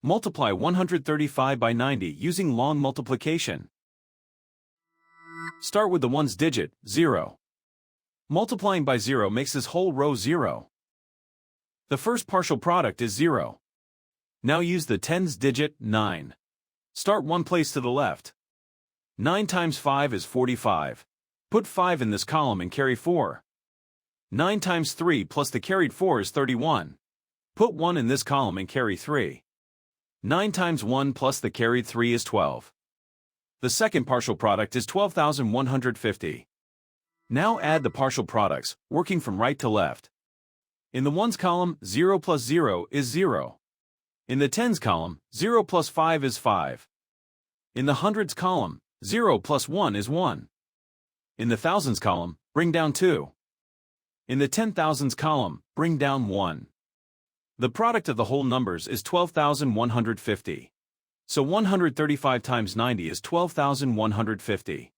Multiply 135 by 90 using long multiplication. Start with the ones digit, 0. Multiplying by 0 makes this whole row 0. The first partial product is 0. Now use the tens digit, 9. Start one place to the left. 9 times 5 is 45. Put 5 in this column and carry 4. 9 times 3 plus the carried 4 is 31. Put 1 in this column and carry 3. 9 times 1 plus the carried 3 is 12. The second partial product is 12,150. Now add the partial products, working from right to left. In the ones column, 0 plus 0 is 0. In the tens column, 0 plus 5 is 5. In the hundreds column, 0 plus 1 is 1. In the thousands column, bring down 2. In the 10,000s column, bring down 1. The product of the whole numbers is 12,150. So 135 times 90 is 12,150.